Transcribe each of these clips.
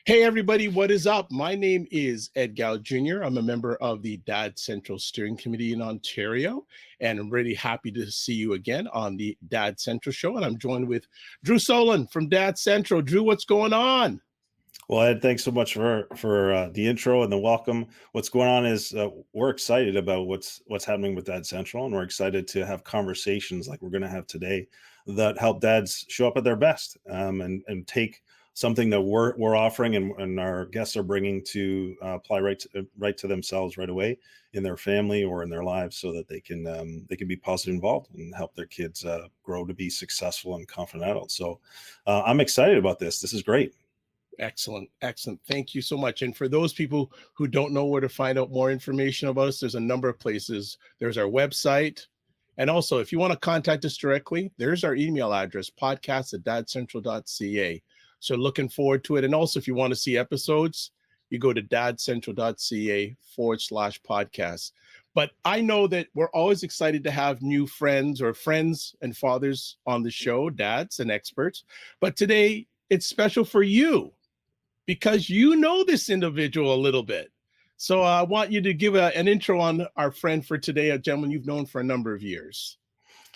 Hey everybody, what is up? My name is Ed Gow Jr. I'm a member of the Dad Central Steering Committee in Ontario, and I'm really happy to see you again on the Dad Central show. And I'm joined with Drew Solon from Dad Central. Drew, what's going on? Well, Ed, thanks so much for the intro and the welcome. What's going on is we're excited about what's happening with Dad Central, and we're excited to have conversations like we're going to have today that help dads show up at their best, and take something that we're offering and our guests are bringing to apply right to themselves right away in their family or in their lives, so that they can be positive involved and help their kids grow to be successful and confident adults. So I'm excited about this. This is great. Excellent, excellent. Thank you so much. And for those people who don't know where to find out more information about us, there's a number of places. There's our website. And also, if you want to contact us directly, there's our email address, podcast@dadcentral.ca. So looking forward to it. And also, if you want to see episodes, you go to dadcentral.ca/podcast. But I know that we're always excited to have new friends or friends and fathers on the show, dads and experts. But today, it's special for you because you know this individual a little bit. So I want you to give an intro on our friend for today, a gentleman you've known for a number of years.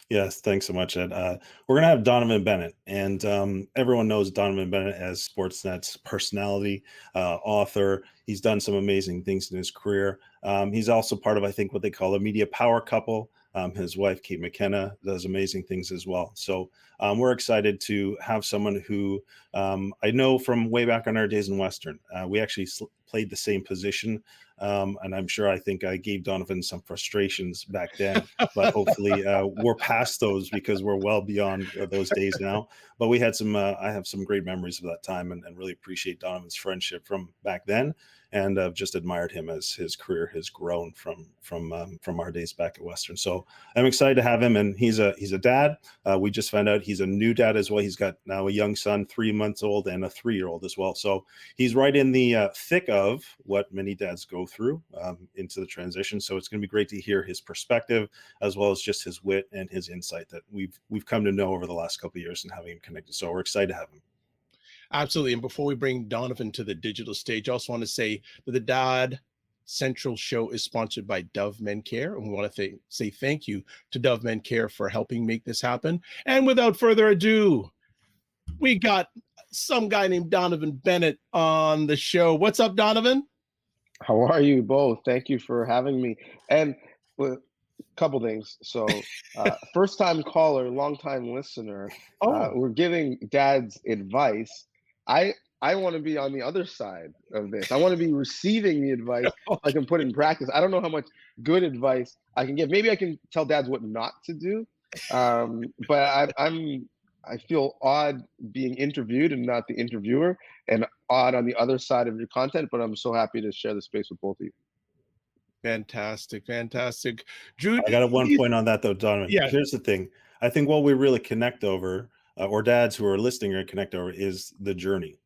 Yes, thanks so much, Ed. We're going to have Donnovan Bennett, and everyone knows Donnovan Bennett as Sportsnet's personality, author. He's done some amazing things in his career. He's also part of, I think, what they call a media power couple. His wife, Kate McKenna, does amazing things as well. So we're excited to have someone who I know from way back on our days in Western. We actually played the same position, and I think I gave Donnovan some frustrations back then, but hopefully we're past those because we're well beyond those days now. But we had I have some great memories of that time, and really appreciate Donovan's friendship from back then, and I've just admired him as his career has grown from our days back at Western. So I'm excited to have him, and he's a dad. We just found out he's a new dad as well. He's got now a young son, 3 months old, and a 3-year-old as well. So he's right in the thick of what many dads go through into the transition. So it's going to be great to hear his perspective, as well as just his wit and his insight that we've come to know over the last couple of years and having him connected. So we're excited to have him. Absolutely. And before we bring Donnovan to the digital stage, I also want to say that the Dad Central show is sponsored by Dove Men Care. And we want to say thank you to Dove Men Care for helping make this happen. And without further ado, we got some guy named Donnovan Bennett on the show. What's up, Donnovan? How are you both? Thank you for having me. And a couple things. So, first time caller, long time listener. We're giving dads advice. I want to be on the other side of this. I want to be receiving the advice I can put in practice. I don't know how much good advice I can give. Maybe I can tell dads what not to do. But I feel odd being interviewed and not the interviewer, and odd on the other side of your content, but I'm so happy to share the space with both of you. Fantastic, fantastic. Drew, I got a one point on that though, Donovan. Yeah. Here's the thing. I think what we really connect over, or dads who are listening are connect over, is the journey,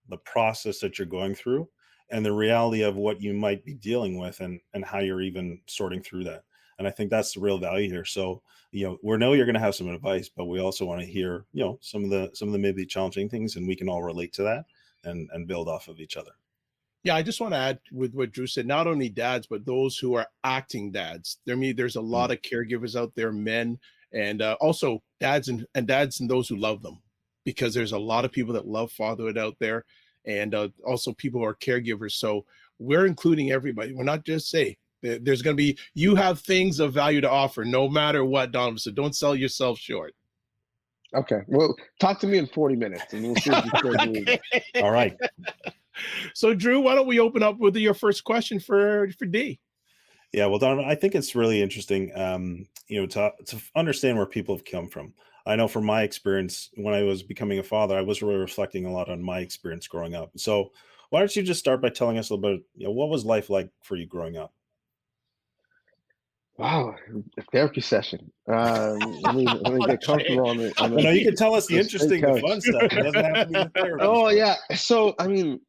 the process that you're going through, and the reality of what you might be dealing with, and how you're even sorting through that. And I think that's the real value here. So, we know you're going to have some advice, but we also want to hear, some of the maybe challenging things, and we can all relate to that and build off of each other. Yeah, I just want to add with what Drew said, not only dads, but those who are acting dads. There's a lot of caregivers out there, men, and also dads and dads and those who love them, because there's a lot of people that love fatherhood out there, and also people who are caregivers. So we're including everybody. We're not just there's going to be, you have things of value to offer no matter what, Donald. So don't sell yourself short. Okay. Well, talk to me in 40 minutes and we'll see if you still believe it. All right. So Drew, why don't we open up with your first question for D? Yeah, well, Donovan, I think it's really interesting, to understand where people have come from. I know from my experience, when I was becoming a father, I was really reflecting a lot on my experience growing up. So why don't you just start by telling us a little bit, what was life like for you growing up? Wow, a therapy session. Let me get comfortable on it. You can tell us the interesting, the fun stuff. It doesn't have to be the therapy. Oh yeah. So I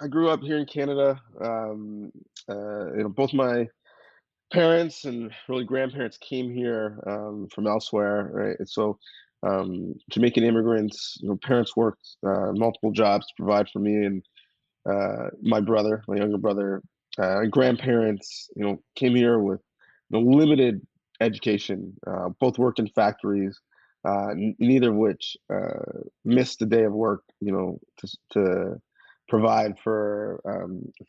grew up here in Canada. Both my parents and really grandparents came here from elsewhere, right? And so Jamaican immigrants, parents worked multiple jobs to provide for me, and my brother, my younger brother, grandparents, came here with limited education. Both worked in factories, neither of which missed a day of work, to provide for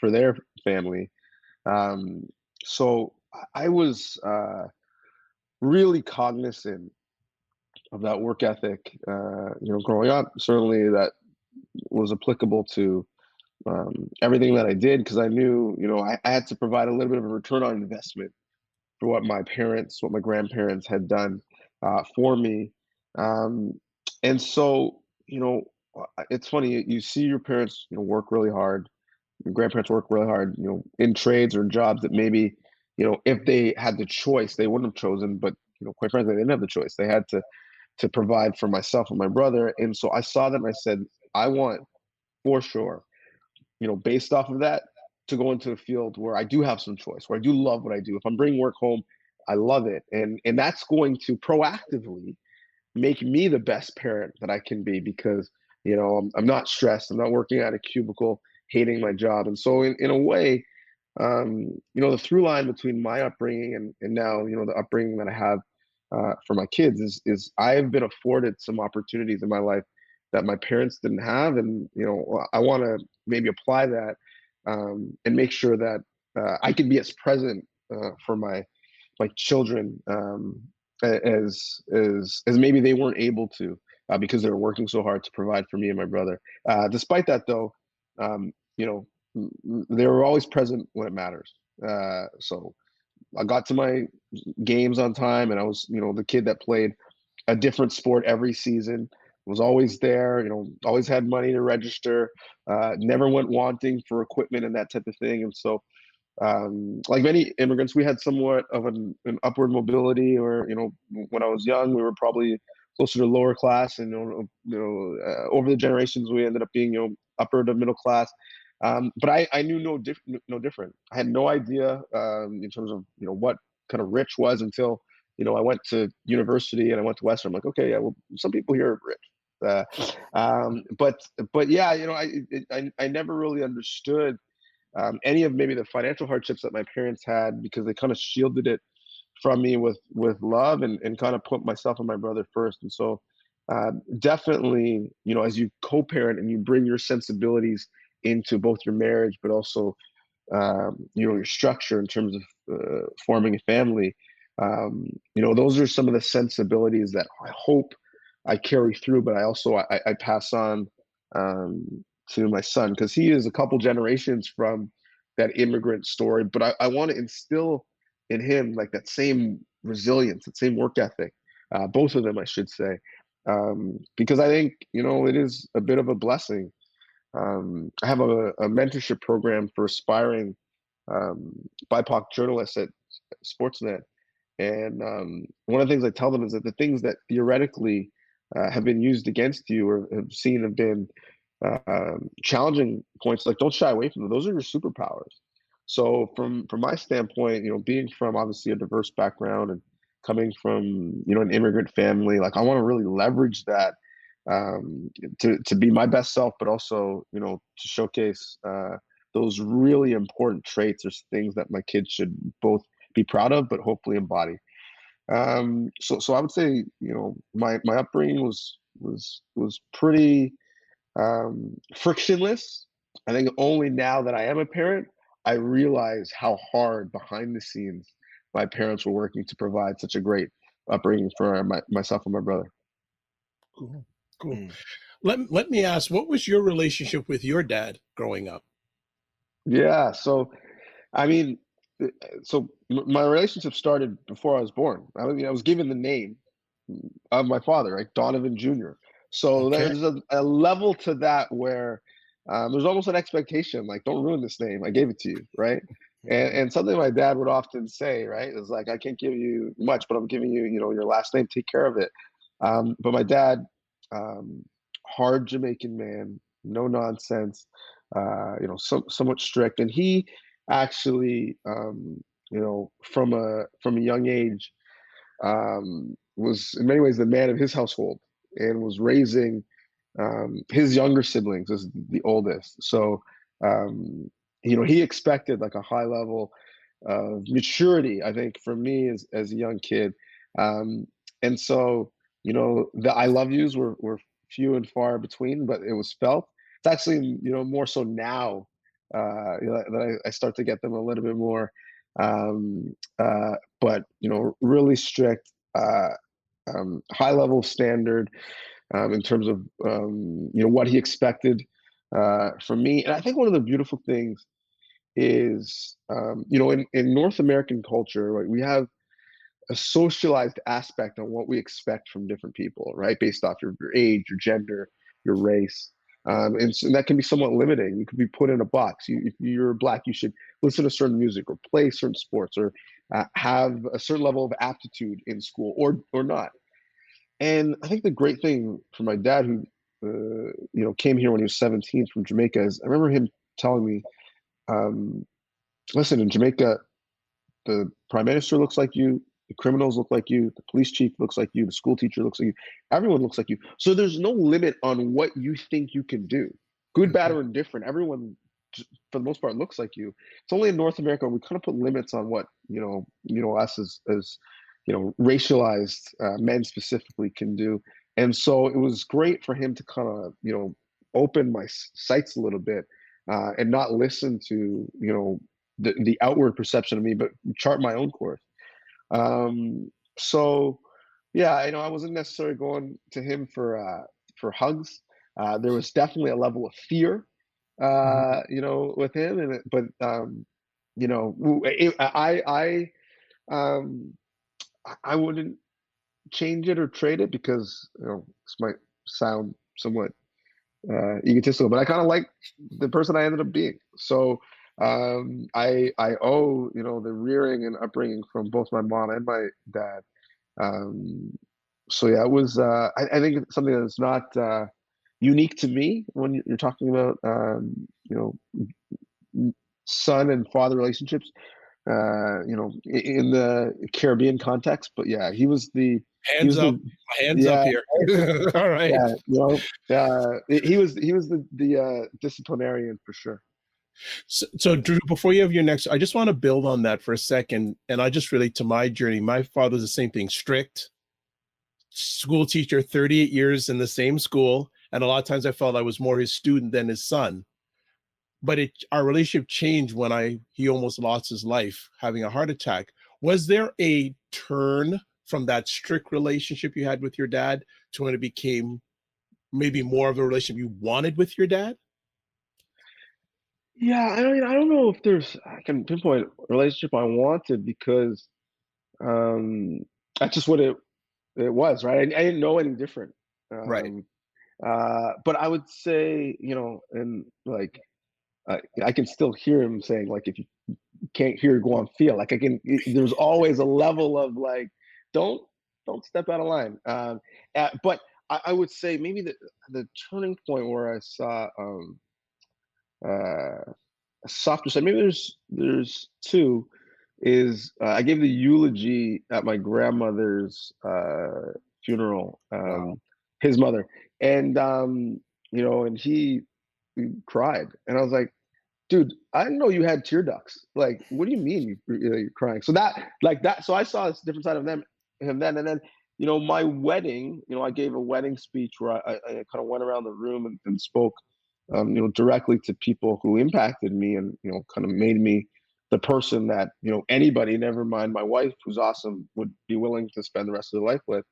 their family. Um, so I was really cognizant of that work ethic, growing up. Certainly, that was applicable to everything that I did because I knew, I had to provide a little bit of a return on investment for what my parents, what my grandparents had done for me. Um, and so, it's funny, you see your parents, work really hard. Your grandparents work really hard, in trades or jobs that maybe, if they had the choice, they wouldn't have chosen. But, quite frankly, they didn't have the choice. They had to provide for myself and my brother. And so I saw them. I said, I want for sure, based off of that, to go into a field where I do have some choice, where I do love what I do. If I'm bringing work home, I love it, and that's going to proactively make me the best parent that I can be because I'm not stressed. I'm not working at a cubicle, hating my job, and so in a way, the through line between my upbringing and now the upbringing that I have for my kids is I've been afforded some opportunities in my life that my parents didn't have, and I want to maybe apply that and make sure that I can be as present for my children as maybe they weren't able to because they were working so hard to provide for me and my brother. Despite that, though, they were always present when it matters. So I got to my games on time, and I was, the kid that played a different sport every season. Was always there, always had money to register, never went wanting for equipment and that type of thing. And so, like many immigrants, we had somewhat of an upward mobility, or when I was young, we were probably closer to lower class, and over the generations, we ended up being upper to middle class. But I knew no different. I had no idea in terms of what kind of rich was until I went to university and I went to Western. I'm like, okay, yeah, well, some people here are rich. But yeah, I never really understood any of maybe the financial hardships that my parents had because they kind of shielded it from me with love and kind of put myself and my brother first. And so definitely, as you co-parent and you bring your sensibilities into both your marriage, but also your structure in terms of forming a family, those are some of the sensibilities that I hope I carry through, but I pass on to my son because he is a couple generations from that immigrant story. But I want to instill in him like that same resilience, that same work ethic, both of them, I should say, because I think it is a bit of a blessing. I have a mentorship program for aspiring BIPOC journalists at Sportsnet, and one of the things I tell them is that the things that theoretically have been used against you or have been challenging points, like don't shy away from them. Those are your superpowers. So from my standpoint, being from obviously a diverse background and coming from an immigrant family, like I want to really leverage that to be my best self, but also to showcase those really important traits or things that my kids should both be proud of, but hopefully embody. So I would say my upbringing was pretty frictionless. I think only now that I am a parent, I realize how hard behind the scenes my parents were working to provide such a great upbringing for myself and my brother. Cool. Cool. Mm. Let me ask, what was your relationship with your dad growing up? Yeah, so I mean, my relationship started before I was born. I mean, I was given the name of my father, right, Donovan Jr. So Okay. there's a level to that where there's almost an expectation, like, don't ruin this name. I gave it to you, right? And something my dad would often say, right, is like, I can't give you much, but I'm giving you, your last name. Take care of it. But my dad, um, hard Jamaican man, no nonsense, somewhat strict, and he actually, from a young age, was in many ways the man of his household and was raising his younger siblings as the oldest. So um, he expected like a high level of maturity, I think, from me as a young kid. Um, and so, the I love yous were few and far between, but it was felt. It's actually, more so now, that I start to get them a little bit more. But, really strict, high level standard, in terms of, what he expected, from me. And I think one of the beautiful things is, in North American culture, right, we have a socialized aspect on what we expect from different people, right? Based off your age, your gender, your race. And that can be somewhat limiting. You could be put in a box. If you're black, you should listen to certain music or play certain sports or have a certain level of aptitude in school or not. And I think the great thing for my dad, who came here when he was 17 from Jamaica, is I remember him telling me, um, "Listen, in Jamaica, the prime minister looks like you, the criminals look like you, the police chief looks like you, the school teacher looks like you, everyone looks like you. So there's no limit on what you think you can do, good, bad, Mhm. or indifferent. Everyone, for the most part, looks like you. It's only in North America we kind of put limits on what us as racialized men specifically can do. And so it was great for him to kind of open my sights a little bit, and not listen to the outward perception of me, but chart my own course. So yeah, I wasn't necessarily going to him for hugs. There was definitely a level of fear, Mhm. with him, but um, I wouldn't change it or trade it because this might sound somewhat egotistical, but I kind of like the person I ended up being. So I owe the rearing and upbringing from both my mom and my dad. Um, so yeah, it was. I think it's something that's not unique to me when you're talking about son and father relationships. In the Caribbean context, but yeah, he Hands was up, the hands up yeah here. All right. yeah, he was the disciplinarian for sure. So, Drew, before you have your next, I just want to build on that for a second, and I just relate to my journey. My father's the same thing, strict school teacher, 38 years in the same school, and a lot of times I felt I was more his student than his son. But our relationship changed when he almost lost his life having a heart attack. Was there a turn from that strict relationship you had with your dad to when it became maybe more of a relationship you wanted with your dad? Yeah, I don't know if I can pinpoint a relationship I wanted because um, that's just what it was, right? I didn't know any different. Right. Um, but I would say, and like I can still hear him saying, like, if you can't hear, go on, feel. Like there's always a level of like, don't don't step out of line. But I would say maybe the turning point where I saw uh, a softer side. Maybe there's two. Is I gave the eulogy at my grandmother's funeral, Wow. his mother, and and he cried, and I was like, dude, I didn't know you had tear ducts. Like, what do you mean you're crying? So so I saw this different side of him then, and then my wedding. I gave a wedding speech where I kind of went around the room and spoke, directly to people who impacted me and kind of made me the person that anybody, never mind my wife, who's awesome, would be willing to spend the rest of their life with.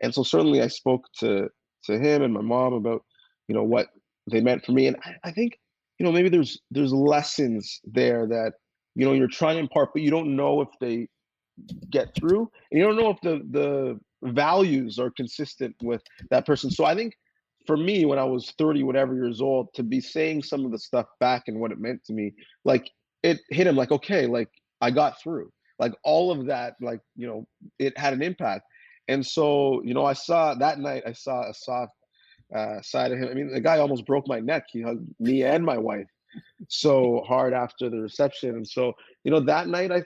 And so certainly I spoke to him and my mom about what they meant for me, and I think maybe there's lessons there that you're trying to impart, but you don't know if they get through, and you don't know if the values are consistent with that person. So I think for me, when I was 30 whatever years old, to be saying some of the stuff back and what it meant to me, like it hit him like, okay, like I got through, like all of that, like it had an impact. And so I saw that night, I saw a soft side of him. I mean, the guy almost broke my neck. He hugged me and my wife so hard after the reception. And so, that night I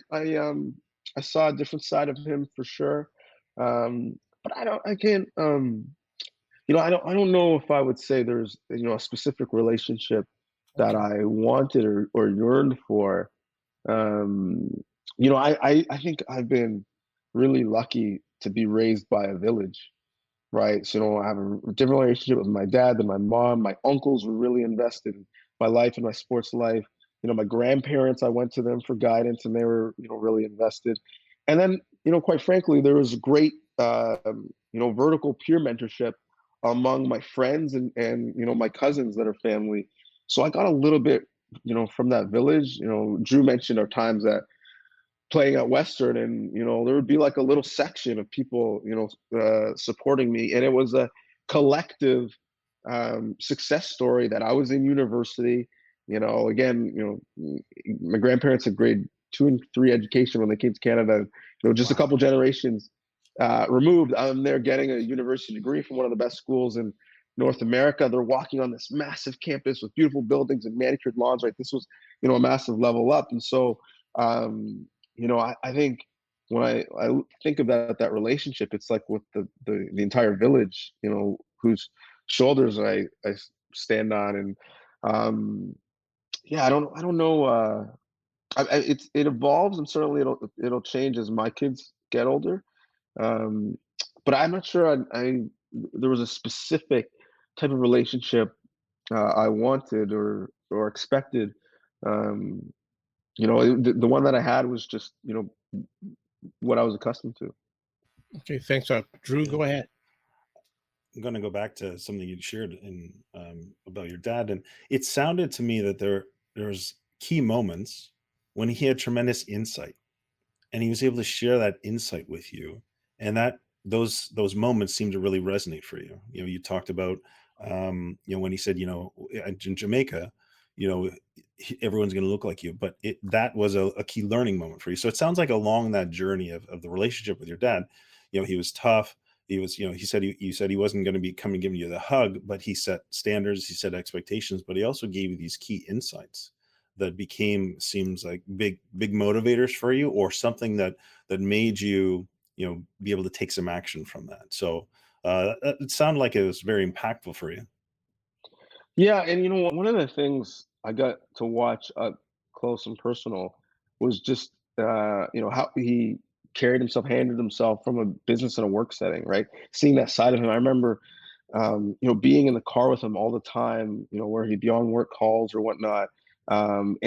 saw a different side of him for sure. But I can't, I don't know if I would say there's, a specific relationship that I wanted or yearned for. Um, I think I've been really lucky to be raised by a village, right? So, I have a different relationship with my dad than my mom. My uncles were really invested in my life and my sports life. My grandparents, I went to them for guidance and they were, really invested. And then, quite frankly, there was great, vertical peer mentorship among my friends and, my cousins that are family. So I got a little bit, from that village. Drew mentioned our times at playing at Western, and there would be like a little section of people, supporting me, and it was a collective success story that I was in university. Again, my grandparents had grade 2 and 3 education when they came to Canada. Just a Wow. couple generations removed. I'm there getting a university degree from one of the best schools in North America. They're walking on this massive campus with beautiful buildings and manicured lawns. Right, this was a massive level up, and so. I think when I think about that relationship, it's like with the entire village, whose shoulders I stand on, and yeah, I don't know. It evolves, and certainly it'll change as my kids get older. Um, but I'm not sure there was a specific type of relationship I wanted or expected. Um, the one that I had was just what I was accustomed to. Okay, thanks. Drew, Yeah. go ahead. I'm going to go back to something you shared in about your dad, and it sounded to me that there's key moments when he had tremendous insight, and he was able to share that insight with you, and that those moments seem to really resonate for you. You talked about when he said, in Jamaica, you know everyone's going to look like you, but that was a key learning moment for you. So it sounds like along that journey of the relationship with your dad, he was tough. He was, he said, you said he wasn't going to be coming giving you the hug, but he set standards, he set expectations, but he also gave you these key insights that seems like big motivators for you, or something that made you be able to take some action from that. So it sounded like it was very impactful for you. Yeah, and one of the things I got to watch up close and personal was just how he carried himself, handled himself from a business and a work setting, right? Seeing that side of him. I remember being in the car with him all the time, where he'd be on work calls or whatnot. And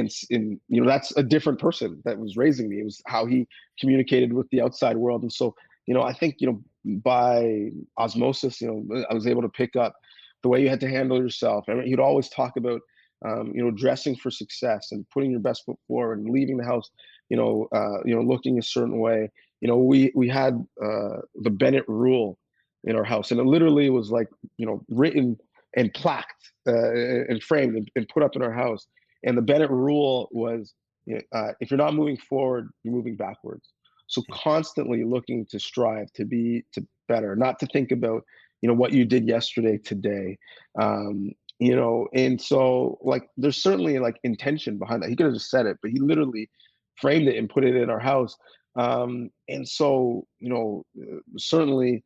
that's a different person that was raising me. It was how he communicated with the outside world. And so, I think, by osmosis, I was able to pick up the way you had to handle yourself. I mean, he'd always talk about, dressing for success and putting your best foot forward and leaving the house, looking a certain way. We had the Bennett rule in our house, and it literally was like, written and plaqued and framed and put up in our house. And the Bennett rule was, if you're not moving forward, you're moving backwards. So constantly looking to strive to better, not to think about, what you did yesterday, today. And so like there's certainly like intention behind that. He could have just said it, but he literally framed it and put it in our house. And so, certainly,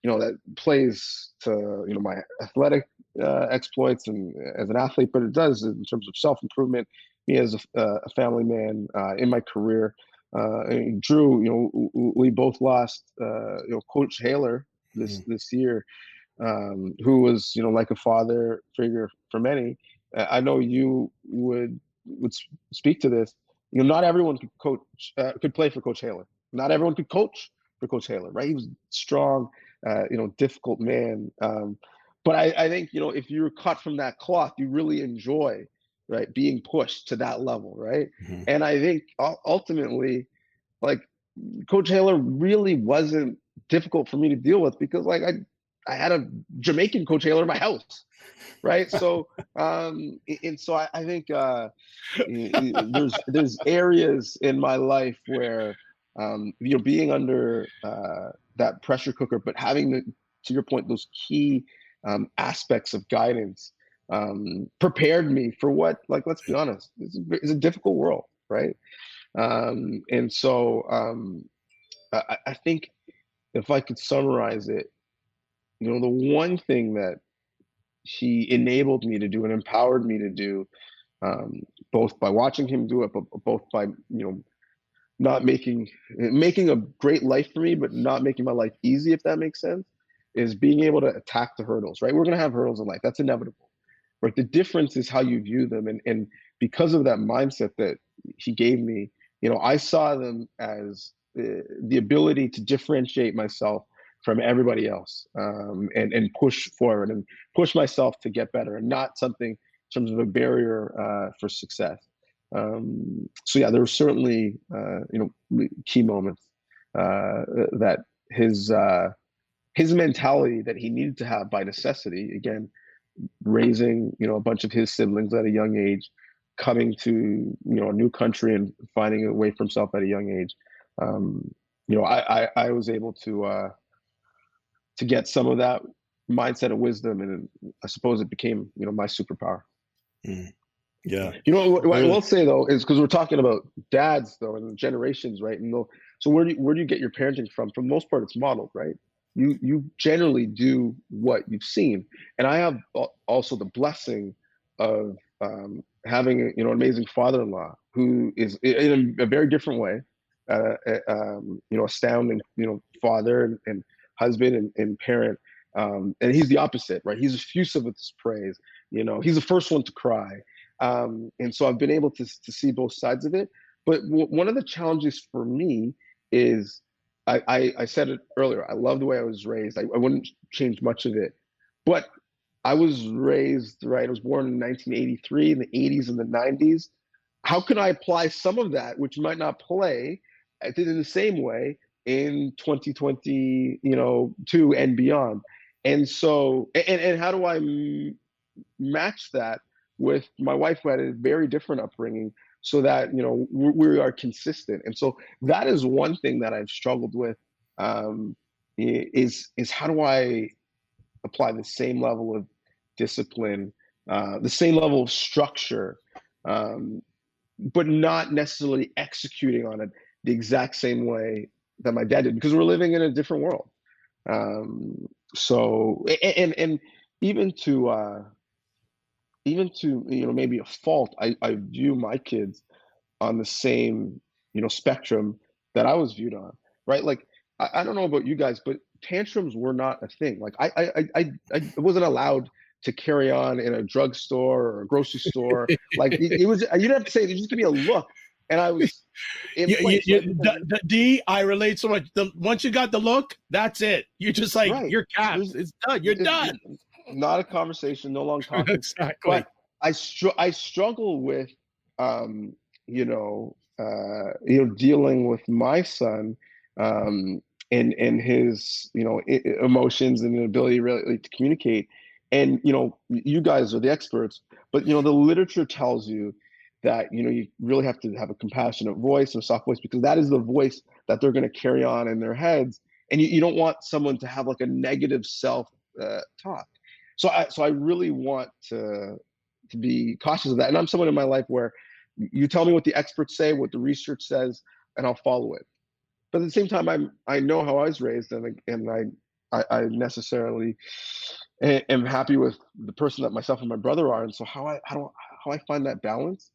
that plays to, my athletic exploits and as an athlete, but it does in terms of self-improvement, me as a family man in my career. And Drew, we both lost, Coach Haler this year, who was, like a father figure for many. I know you would speak to this. Not everyone could could play for Coach Haler. Not everyone could coach for Coach Haler, right? He was strong, difficult man. But I think, if you're cut from that cloth, you really enjoy, right, being pushed to that level, right? Mhm. And I think ultimately, like, Coach Haler really wasn't difficult for me to deal with because, like, I had a Jamaican Coach Haler in my house, right? So, and so I think there's areas in my life where being under that pressure cooker, but having to your point, those key aspects of guidance prepared me for what, like, let's be honest, it's a difficult world, right? And so I think if I could summarize it, the one thing that he enabled me to do and empowered me to do both by watching him do it, but both by, not making a great life for me, but not making my life easy, if that makes sense, is being able to attack the hurdles, right? We're going to have hurdles in life. That's inevitable. But the difference is how you view them. And because of that mindset that he gave me, I saw them as the ability to differentiate myself from everybody else, and push forward and push myself to get better, and not something in terms of a barrier for success. So yeah, there were certainly key moments that his mentality that he needed to have by necessity, again, raising a bunch of his siblings at a young age, coming to a new country and finding a way for himself at a young age. I was able to get some of that mindset of wisdom, and I suppose it became my superpower. Mm. Yeah. What I will say though is, because we're talking about dads though and generations, right? And so where do you get your parenting from? For the most part, it's modeled, right? You generally do what you've seen, and I have also the blessing of having an amazing father-in-law who is in a very different way, astounding, father and husband and parent, and he's the opposite, right? He's effusive with his praise. He's the first one to cry. And so I've been able to see both sides of it. But one of the challenges for me is, I said it earlier, I love the way I was raised. I wouldn't change much of it. But I was raised, right? I was born in 1983, in the 80s and the 90s. How can I apply some of that, which might not play in the same way in 2022 and beyond? And so, and how do I match that with my wife, who had a very different upbringing, so that we are consistent? And so that is one thing that I've struggled with, is how do I apply the same level of discipline, the same level of structure, but not necessarily executing on it the exact same way that my dad did, because we're living in a different world. So, and even to maybe a fault, I view my kids on the same spectrum that I was viewed on, right? Like, I don't know about you guys, but tantrums were not a thing. Like, I wasn't allowed to carry on in a drugstore or a grocery store. Like, it was, you didn't have to say it, just give me a look, and I was in place. D, I relate so much. Once you got the look, that's it. You're just like, right. You're capped. It's done. You're done. Not a conversation, no long talking. Exactly. But I struggle with, dealing with my son, and his, emotions and ability really to communicate. And, you guys are the experts, but, the literature tells you that, you really have to have a compassionate voice and a soft voice, because that is the voice that they're going to carry on in their heads. And you don't want someone to have like a negative self talk. So I really want to be cautious of that. And I'm someone in my life where you tell me what the experts say, what the research says, and I'll follow it. But at the same time, I know how I was raised, and I necessarily am happy with the person that myself and my brother are. And so how I find that balance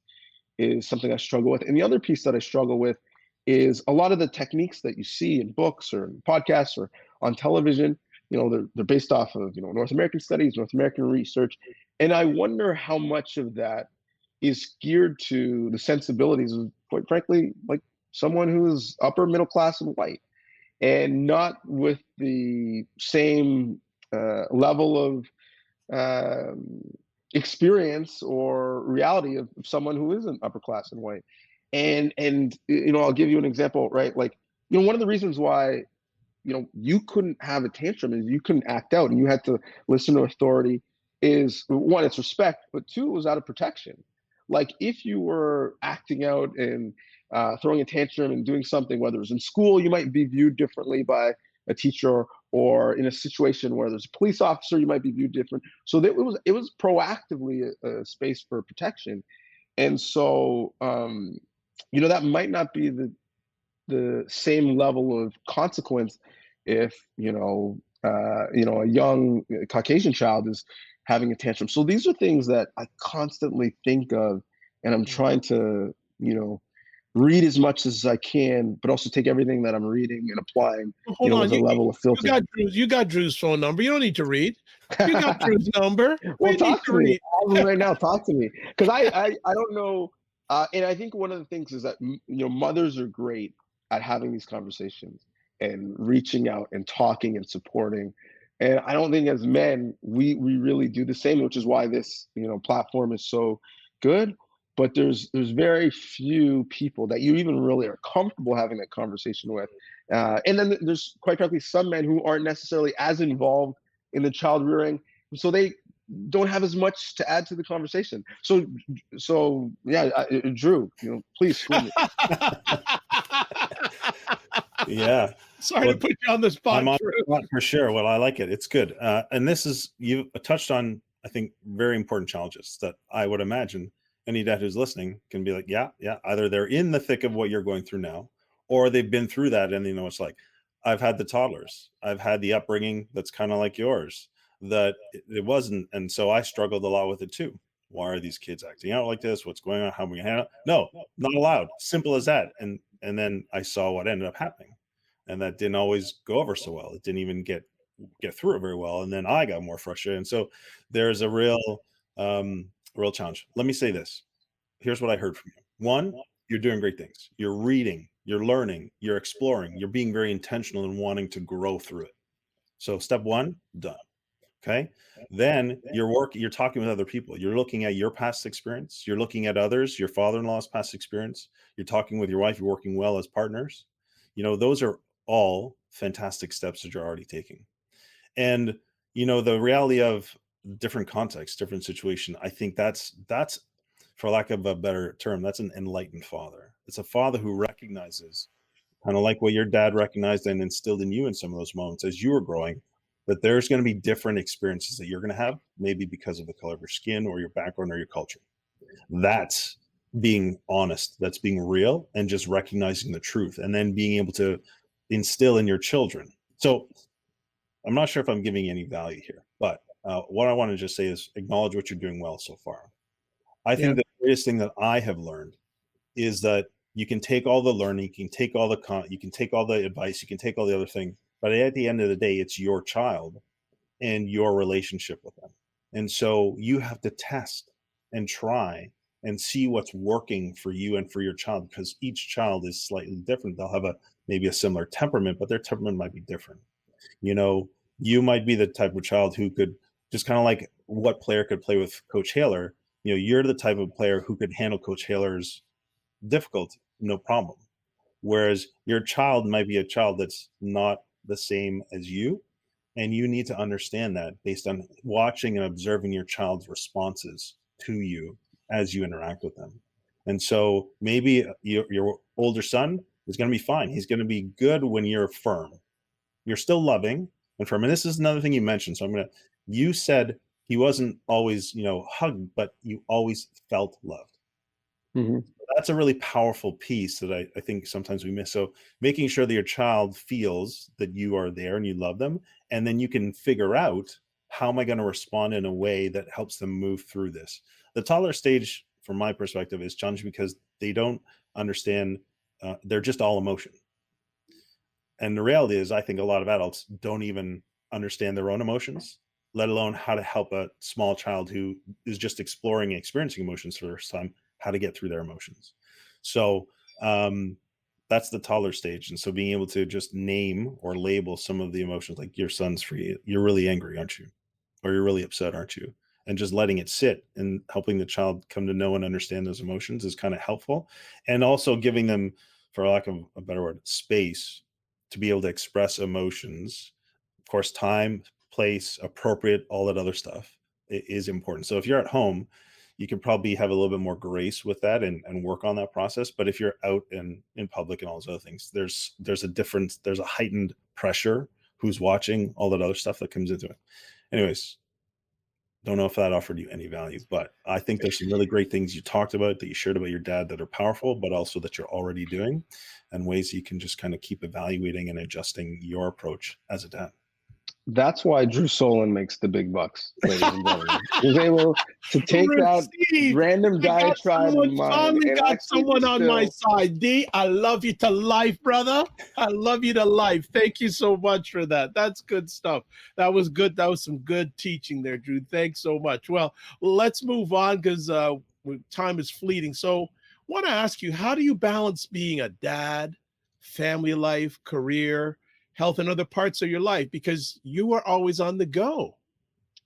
is something I struggle with. And the other piece that I struggle with is a lot of the techniques that you see in books or in podcasts or on television. They're based off of North American studies, North American research, and I wonder how much of that is geared to the sensibilities of, quite frankly, like someone who's upper middle class and white, and not with the same level of experience or reality of someone who isn't upper class and white. And I'll give you an example, right? Like, one of the reasons why you couldn't have a tantrum is you couldn't act out and you had to listen to authority, is one, it's respect, but two, it was out of protection. Like, if you were acting out and throwing a tantrum and doing something, whether it was in school, you might be viewed differently by a teacher, or in a situation where there's a police officer, you might be viewed different. So it was proactively a space for protection. And so, that might not be the same level of consequence if a young Caucasian child is having a tantrum. So these are things that I constantly think of and I'm trying to, read as much as I can, but also take everything that I'm reading and applying, Well, hold on, with a level of filter. you got Drew's phone number. You don't need to read. You got Drew's number. Well, We need talk to to me. read. I have him right now. Talk to me, because I don't know, and I think one of the things is that mothers are great at having these conversations and reaching out and talking and supporting, and I don't think as men we really do the same, which is why this platform is so good. But there's very few people that you even really are comfortable having that conversation with, and then there's quite frankly some men who aren't necessarily as involved in the child rearing, so they don't have as much to add to the conversation. So yeah, Drew, please school me. Yeah. Sorry Well, to put you on the spot, I'm on Drew. the spot for sure. Well, I like it. It's good. And this is, you touched on, I think, very important challenges that I would imagine any dad who's listening can be like, yeah, either they're in the thick of what you're going through now, or they've been through that and they know it's like. I've had the toddlers. I've had the upbringing that's kind of like yours, that it wasn't. And so I struggled a lot with it too. Why are these kids acting out like this? What's going on? How are we handle it? No, not allowed. Simple as that. And then I saw what ended up happening. And that didn't always go over so well. It didn't even get through it very well. And then I got more frustrated. And so there's a real challenge. Let me say this. Here's what I heard from you. One, you're doing great things. You're reading, you're learning, you're exploring, you're being very intentional and wanting to grow through it. So step one, done. Okay. Then you're talking with other people. You're looking at your past experience. You're looking at others, your father-in-law's past experience. You're talking with your wife. You're working well as partners. Those are all fantastic steps that you're already taking. And, the reality of different contexts, different situation, I think that's for lack of a better term, that's an enlightened father. It's a father who recognizes, kind of like what your dad recognized and instilled in you in some of those moments as you were growing, that there's going to be different experiences that you're going to have, maybe because of the color of your skin or your background or your culture. That's being honest, that's being real, and just recognizing the truth, and then being able to instill in your children. So I'm not sure if I'm giving any value here, but what I want to just say is acknowledge what you're doing well so far. I think the greatest thing that I have learned is that you can take all the learning, you can take all the advice, you can take all the other things, but at the end of the day, it's your child and your relationship with them. And so you have to test and try and see what's working for you and for your child, because each child is slightly different. They'll have maybe a similar temperament, but their temperament might be different. You might be the type of child who could, just kind of like what player could play with Coach Haler. You're the type of player who could handle Coach Haler's difficulty, no problem. Whereas your child might be a child that's not the same as you. And you need to understand that based on watching and observing your child's responses to you as you interact with them. And so maybe your older son is going to be fine. He's going to be good when you're firm. You're still loving and firm. And this is another thing you mentioned. So you said he wasn't always, hugged, but you always felt loved. Mm-hmm. That's a really powerful piece that I think sometimes we miss. So making sure that your child feels that you are there and you love them, and then you can figure out, how am I going to respond in a way that helps them move through this? The toddler stage, from my perspective, is challenging because they don't understand. They're just all emotion. And the reality is, I think a lot of adults don't even understand their own emotions, let alone how to help a small child who is just exploring and experiencing emotions for the first time, how to get through their emotions. So that's the toddler stage. And so being able to just name or label some of the emotions, like your son's free, you're really angry, aren't you? Or you're really upset, aren't you? And just letting it sit and helping the child come to know and understand those emotions is kind of helpful. And also giving them, for lack of a better word, space to be able to express emotions. Of course, time, place, appropriate, all that other stuff is important. So if you're at home, you can probably have a little bit more grace with that and work on that process. But if you're out in public and all those other things, there's a heightened pressure, who's watching, all that other stuff that comes into it. Anyways, don't know if that offered you any value, but I think there's some really great things you talked about, that you shared about your dad, that are powerful, but also that you're already doing, and ways you can just kind of keep evaluating and adjusting your approach as a dad. That's why Drew Solon makes the big bucks, ladies and gentlemen. He was able to take that Receive. random I got diatribe someone, of mine finally and got actually someone on my distill. side. D, I love you to life, brother. I love you to life. Thank you so much for that. That's good stuff. That was good. That was some good teaching there, Drew. Thanks so much. Well, let's move on because time is fleeting. So, want to ask you, how do you balance being a dad, family life, career, health, and other parts of your life? Because you are always on the go.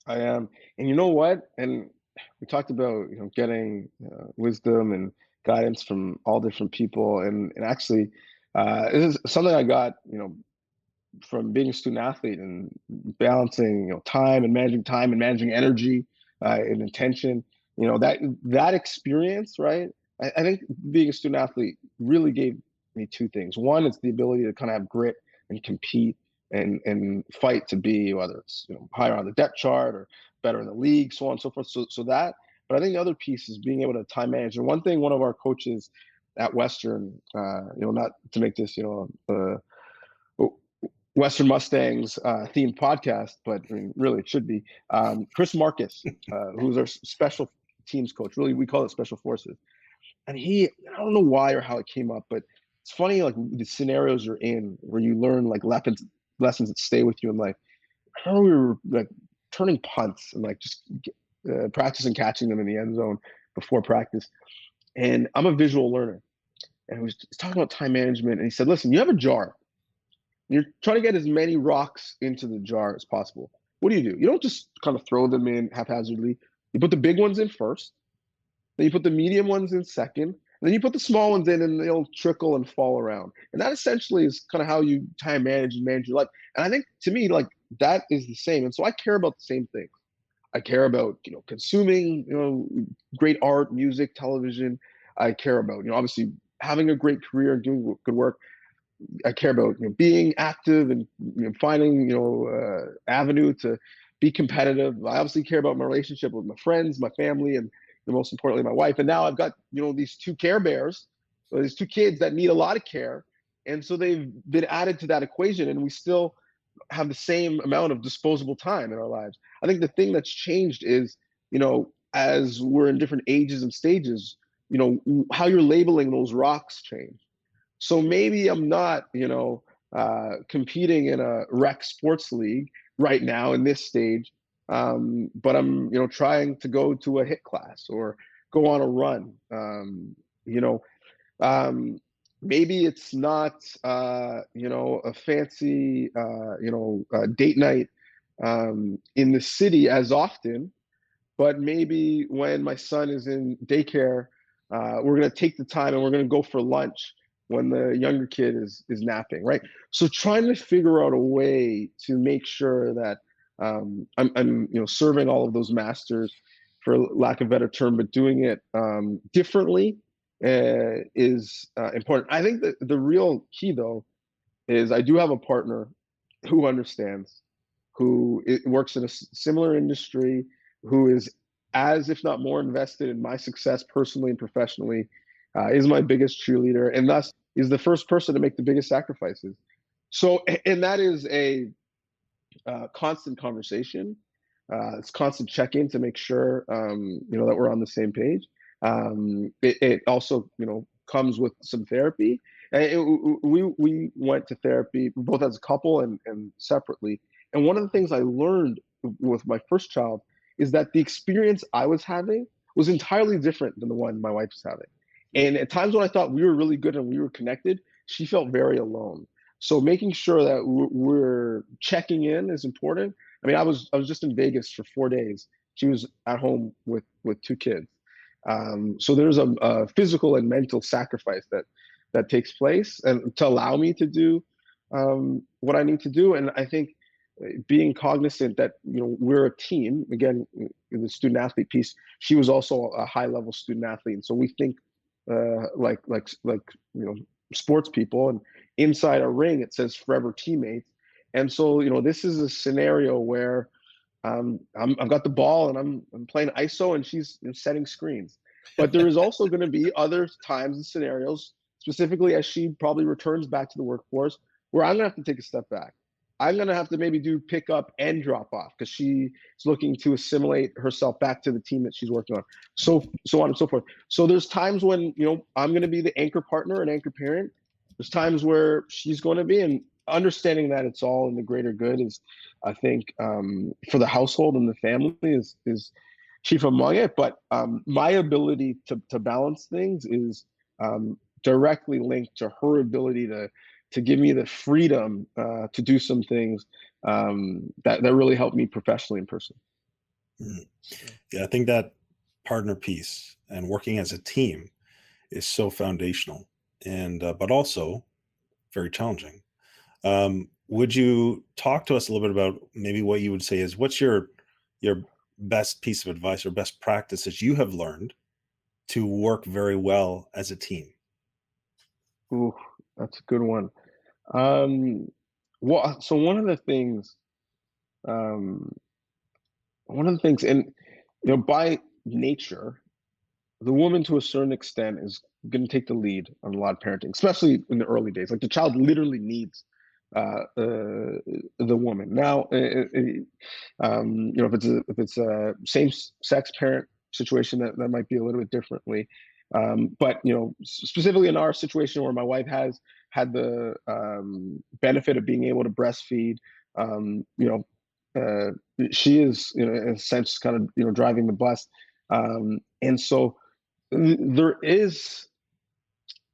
I am. And you know what? And we talked about, getting wisdom and guidance from all different people. And actually, this is something I got, from being a student athlete and balancing, time and managing energy and intention. That experience, right? I think being a student athlete really gave me two things. One is the ability to kind of have grit and compete and fight to be, whether it's higher on the depth chart or better in the league, so on and so forth. So that. But I think the other piece is being able to time manage. And one thing, one of our coaches at Western, not to make this, Western Mustangs themed podcast, but I mean, really it should be. Chris Marcus, who's our special teams coach, really we call it special forces. And I don't know why or how it came up, but it's funny, like the scenarios you're in where you learn like lessons that stay with you in life. I remember we were like turning punts and like just practicing catching them in the end zone before practice. And I'm a visual learner. And he was talking about time management. And he said, listen, you have a jar. You're trying to get as many rocks into the jar as possible. What do? You don't just kind of throw them in haphazardly. You put the big ones in first, then you put the medium ones in second, and then you put the small ones in and they'll trickle and fall around. And that essentially is kind of how you time manage and manage your life. And I think to me, like that is the same. And so I care about the same things. I care about, consuming, great art, music, television. I care about, obviously having a great career and doing good work. I care about being active and finding avenue to be competitive. I obviously care about my relationship with my friends, my family, and most importantly my wife. And now I've got these two Care Bears, so these two kids that need a lot of care, and so they've been added to that equation, and we still have the same amount of disposable time in our lives. I think the thing that's changed is as we're in different ages and stages, how you're labeling those rocks change. So maybe I'm not, competing in a rec sports league right now in this stage, but I'm, trying to go to a HIIT class or go on a run. You know, Maybe it's not, a fancy, date night in the city as often, but maybe when my son is in daycare, we're going to take the time and we're going to go for lunch when the younger kid is napping, right? So trying to figure out a way to make sure that I'm serving all of those masters, for lack of a better term, but doing it differently is important. I think that the real key though is I do have a partner who understands, who works in a similar industry, who is as if not more invested in my success personally and professionally, is my biggest cheerleader, and thus is the first person to make the biggest sacrifices. So, and that is a constant conversation. It's constant check-in to make sure that we're on the same page. It also comes with some therapy. We went to therapy both as a couple and separately. And one of the things I learned with my first child is that the experience I was having was entirely different than the one my wife was having. And at times when I thought we were really good and we were connected, she felt very alone. So making sure that we're checking in is important. I mean, I was just in Vegas for 4 days. She was at home with two kids. So there's a physical and mental sacrifice that takes place, and to allow me to do what I need to do. And I think being cognizant that we're a team. Again, in the student athlete piece, she was also a high level student athlete, and so we think like sports people. And inside a ring, it says forever teammates. And so this is a scenario where I've got the ball and I'm playing ISO and she's setting screens. But there is also going to be other times and scenarios, specifically as she probably returns back to the workforce, where I'm going to have to take a step back. I'm gonna have to maybe do pick up and drop off because she's looking to assimilate herself back to the team that she's working on. So on and so forth. So there's times when I'm gonna be the anchor partner and anchor parent. There's times where she's going to be, and understanding that it's all in the greater good is, I think, for the household and the family is chief among it. But my ability to balance things is directly linked to her ability to give me the freedom to do some things that really help me professionally and personally. Yeah, I think that partner piece and working as a team is so foundational, and but also very challenging. Would you talk to us a little bit about maybe what you would say is what's your best piece of advice or best practices you have learned to work very well as a team? Ooh, that's a good one. Um, well, so um, one of the things, and by nature, the woman to a certain extent is going to take the lead on a lot of parenting, especially in the early days. Like the child literally needs the woman. Now, if it's a same sex parent situation, that might be a little bit differently. But specifically in our situation where my wife has had the benefit of being able to breastfeed, um, you know, uh, she is, in a sense, kind of driving the bus, and so there is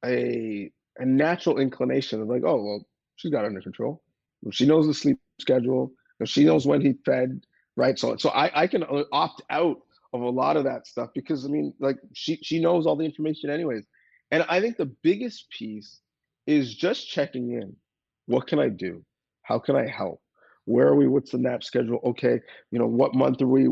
a natural inclination of like, oh well, she's got it under control. She knows the sleep schedule. She knows when he fed, right? So I can opt out of a lot of that stuff because I mean, like she knows all the information anyways. And I think the biggest piece is just checking in. What can I do? How can I help? Where are we? What's the nap schedule? Okay, what month are we?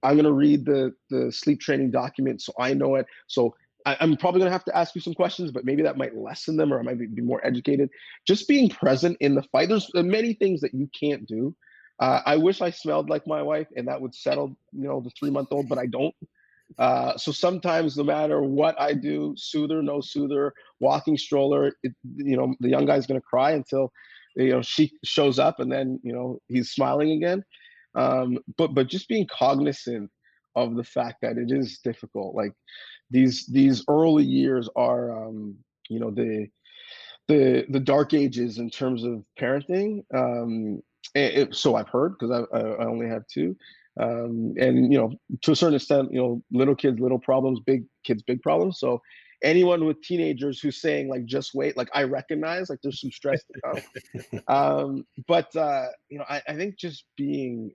I'm gonna read the sleep training document so I know it. So I'm probably going to have to ask you some questions, but maybe that might lessen them, or I might be more educated. Just being present in the fight. There's many things that you can't do. I wish I smelled like my wife, and that would settle, the 3-month-old, but I don't. So sometimes, no matter what I do, soother, no soother, walking stroller, the young guy's going to cry until, she shows up, and then, he's smiling again. But just being cognizant of the fact that it is difficult. Like these early years are, the dark ages in terms of parenting. So I've heard because I only have two, and to a certain extent, little kids, little problems, big kids, big problems. So anyone with teenagers who's saying like just wait, like I recognize like there's some stress to come. But I think just being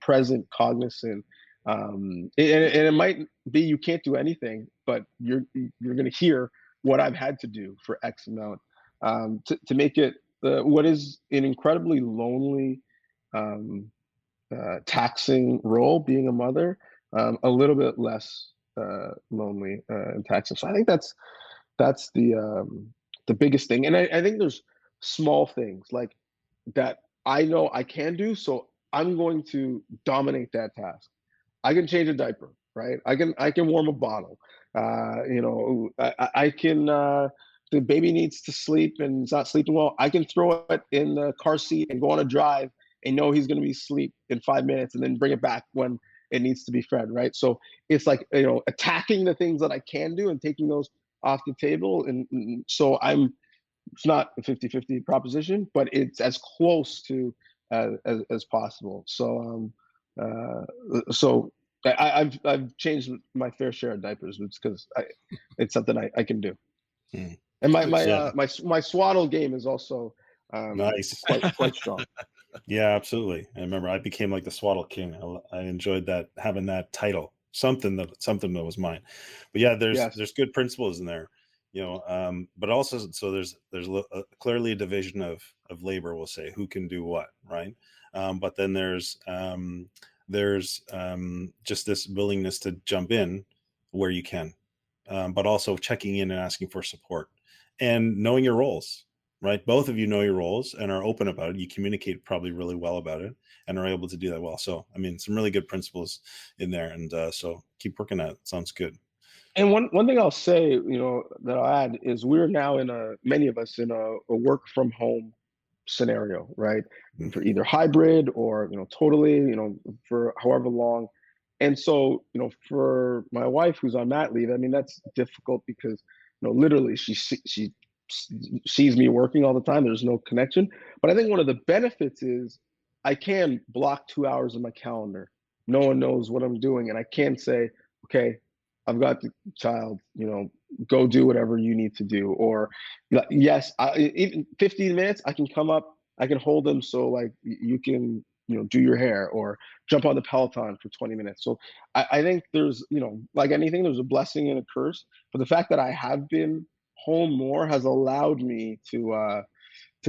present, cognizant, and it might be you can't do anything, but you're going to hear what I've had to do for X amount, to make it what is an incredibly lonely, um, taxing role, being a mother, a little bit less lonely and taxing. So I think that's the biggest thing, and I think there's small things like that I know I can do, so I'm going to dominate that task. I can change a diaper, right? I can warm a bottle. I can. The baby needs to sleep and it's not sleeping well. I can throw it in the car seat and go on a drive and know he's going to be asleep in 5 minutes, and then bring it back when it needs to be fed, right? So it's like attacking the things that I can do and taking those off the table, and so it's not a 50-50 proposition, but it's as close to as possible. So I've changed my fair share of diapers. It's because it's something I can do. Hmm. And my Yeah, my swaddle game is also nice. quite strong. Yeah, absolutely. I remember I became like the swaddle king. I enjoyed that, having that title, something that was mine. But yeah, Yes. there's good principles in there, but also, so clearly a division of labor. We'll say who can do what, right? But then there's just this willingness to jump in where you can, but also checking in and asking for support and knowing your roles, right? Both of you know your roles and are open about it. You communicate probably really well about it and are able to do that well. So, I mean, some really good principles in there. And so keep working at it. Sounds good. And one thing I'll say, that I'll add is we're now many of us in a work from home scenario, right? Mm. For either hybrid or, totally, for however long. And so, for my wife who's on mat leave, I mean, that's difficult because, literally she sees me working all the time. There's no connection. But I think one of the benefits is I can block 2 hours in my calendar. No one knows what I'm doing. And I can say, okay, I've got the child, go do whatever you need to do. Or yes, even 15 minutes, I can come up, I can hold them. So like you can, do your hair or jump on the Peloton for 20 minutes. So I think there's, like anything, there's a blessing and a curse. But the fact that I have been home more has allowed me to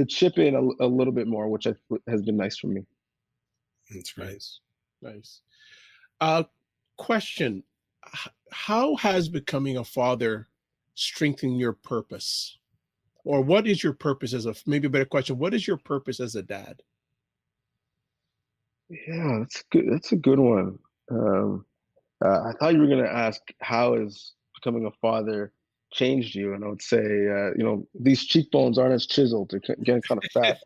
chip in a little bit more, which has been nice for me. That's great. Nice. Question: how has becoming a father strengthened your purpose, or what is your purpose maybe a better question? What is your purpose as a dad? Yeah, that's good. That's a good one. I thought you were going to ask how has becoming a father changed you, and I would say, these cheekbones aren't as chiseled; they're getting kind of fat.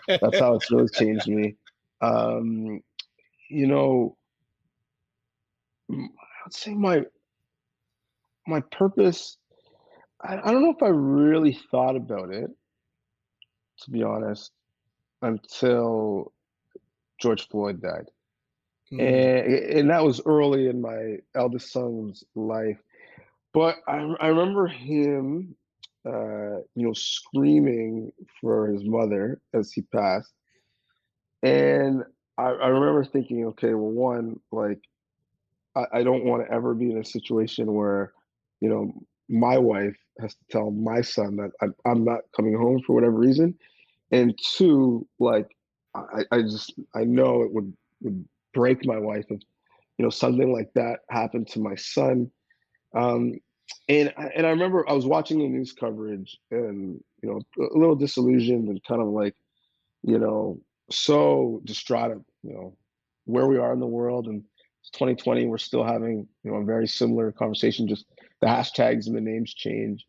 That's how it's really changed me. Um, you know, I'd say my purpose. I don't know if I really thought about it, to be honest, until George Floyd died. Hmm. And that was early in my eldest son's life. But I remember him, screaming for his mother as he passed. And I remember thinking, okay, well, one, like, I don't want to ever be in a situation where, my wife has to tell my son that I'm not coming home for whatever reason. And two, like, I know it would break my wife if, something like that happened to my son. Um, and I remember I was watching the news coverage and, a little disillusioned and kind of like, you know, so distraught at, where we are in the world. And it's 2020, we're still having, a very similar conversation, just the hashtags and the names change.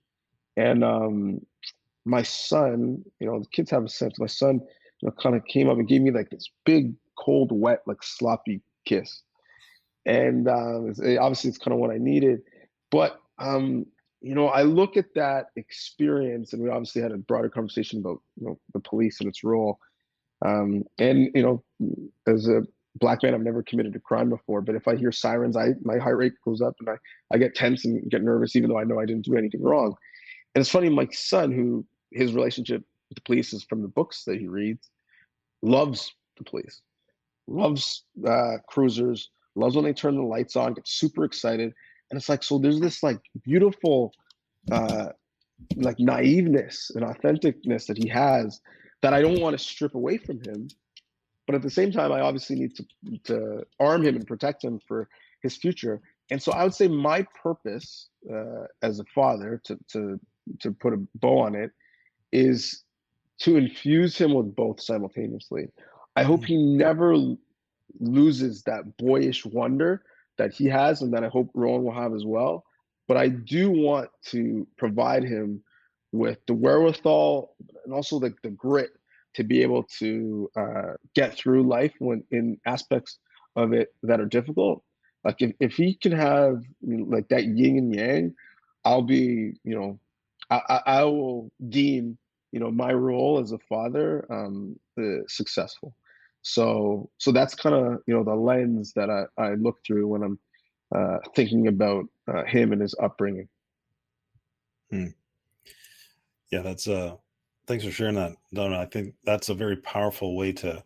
And my son, the kids have a sense. My son, kind of came up and gave me like this big, cold, wet, like sloppy kiss. And obviously, it's kind of what I needed. But I look at that experience, and we obviously had a broader conversation about the police and its role. And as a black man, I've never committed a crime before. But if I hear sirens, my heart rate goes up, and I get tense and get nervous, even though I know I didn't do anything wrong. And it's funny, my son, who his relationship with the police is from the books that he reads, loves the police, loves cruisers, loves when they turn the lights on, gets super excited. And it's like, so there's this like beautiful, uh, like naiveness and authenticness that he has that I don't want to strip away from him. But at the same time, I obviously need to arm him and protect him for his future. And so I would say my purpose as a father, to put a bow on it, is to infuse him with both simultaneously. I hope he never loses that boyish wonder that he has and that I hope Rowan will have as well. But I do want to provide him with the wherewithal and also the grit to be able to get through life when in aspects of it that are difficult. Like if he can have like that yin and yang, I'll be, I will deem, my role as a father successful. So that's kind of, the lens that I look through when I'm thinking about him and his upbringing. Hmm. Yeah, that's thanks for sharing that, Donna. I think that's a very powerful way to,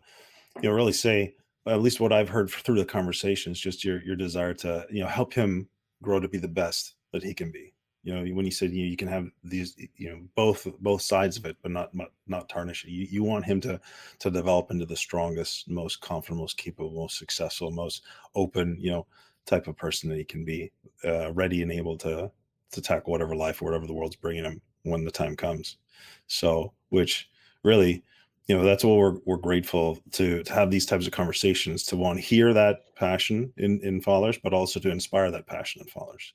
really say, at least what I've heard through the conversation is just your desire to, help him grow to be the best that he can be. When you said you can have these, both sides of it, but not tarnish it. You want him to develop into the strongest, most confident, most capable, most successful, most open, type of person that he can be, ready and able to tackle whatever life or whatever the world's bringing him when the time comes. So, which really, that's what we're grateful to have these types of conversations, to want to hear that passion in fathers, but also to inspire that passion in fathers.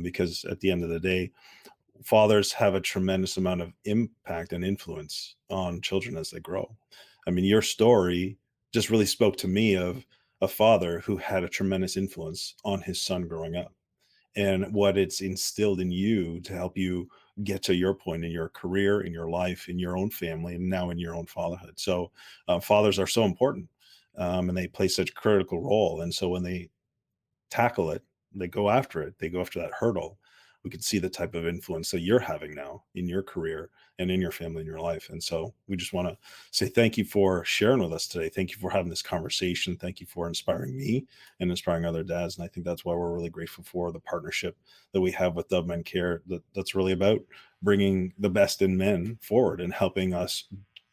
Because at the end of the day, fathers have a tremendous amount of impact and influence on children as they grow. I mean, your story just really spoke to me of a father who had a tremendous influence on his son growing up, and what it's instilled in you to help you get to your point in your career, in your life, in your own family, and now in your own fatherhood. So, fathers are so important, and they play such a critical role. And so, when they tackle it, they go after it, they go after that hurdle. We can see the type of influence that you're having now in your career and in your family, in your life. And so we just want to say thank you for sharing with us today. Thank you for having this conversation. Thank you for inspiring me and inspiring other dads. And I think that's why we're really grateful for the partnership that we have with Dove Men Care. That's really about bringing the best in men forward and helping us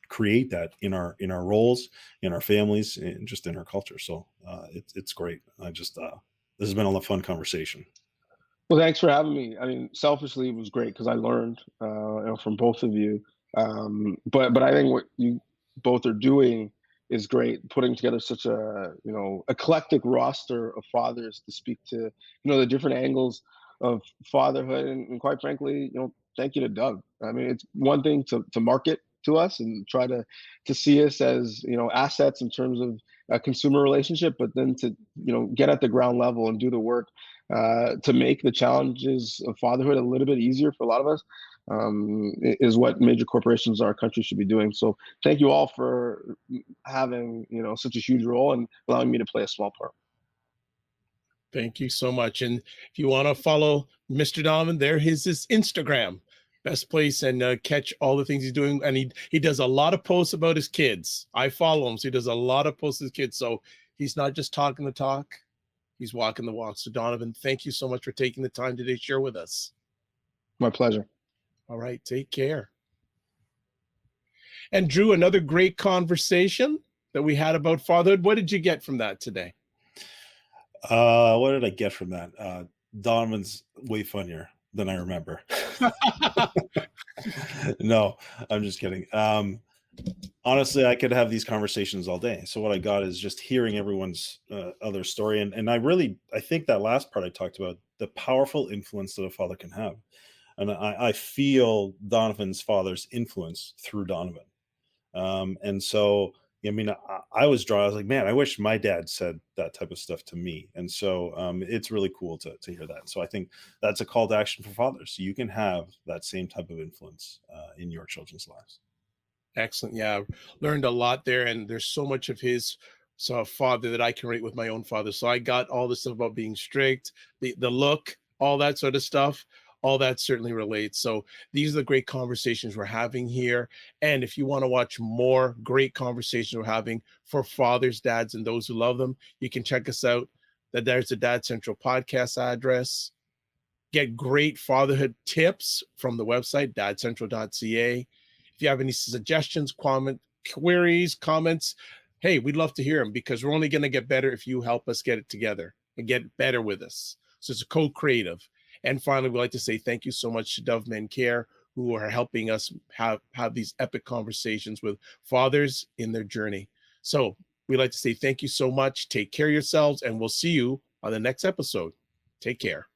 create that in our roles, in our families, and just in our culture. So it's great. This has been a fun conversation. Well, thanks for having me. I mean, selfishly, it was great because I learned, from both of you. But I think what you both are doing is great, putting together such a eclectic roster of fathers to speak to the different angles of fatherhood, and quite frankly, thank you to Doug. I mean, it's one thing to market to us and try to see us as assets in terms of a consumer relationship, but then to get at the ground level and do the work to make the challenges of fatherhood a little bit easier for a lot of us, is what major corporations in our country should be doing. So thank you all for having such a huge role and allowing me to play a small part. Thank you so much. And if you want to follow Mr. Donovan, there his Instagram, best place, and catch all the things he's doing. And he does a lot of posts about his kids. I follow him, so he does a lot of posts with his kids. So he's not just talking the talk, he's walking the walk. So Donovan, thank you so much for taking the time today to share with us. My pleasure. All right, take care. And Drew, another great conversation that we had about fatherhood. What did you get from that today? What did I get from that? Donovan's way funnier than I remember. No, I'm just kidding. Honestly, I could have these conversations all day. So what I got is just hearing everyone's other story. And I think that last part I talked about, the powerful influence that a father can have. And I feel Donovan's father's influence through Donovan. And so, I mean, I was drawn. I was like, man, I wish my dad said that type of stuff to me. And so it's really cool to hear that. So I think that's a call to action for fathers. So you can have that same type of influence in your children's lives. Excellent. Yeah, learned a lot there. And there's so much of his father that I can relate with my own father. So I got all this stuff about being strict, the look, all that sort of stuff. All that certainly relates. So these are the great conversations we're having here. And if you want to watch more great conversations we're having for fathers, dads, and those who love them, you can check us out. There's the Dad Central podcast address. Get great fatherhood tips from the website, dadcentral.ca. If you have any suggestions, queries, comments, hey, we'd love to hear them, because we're only going to get better if you help us get it together and get better with us. So it's a co-creative. And finally, we'd like to say thank you so much to Dove Men Care, who are helping us have these epic conversations with fathers in their journey. So we'd like to say thank you so much. Take care of yourselves, and we'll see you on the next episode. Take care.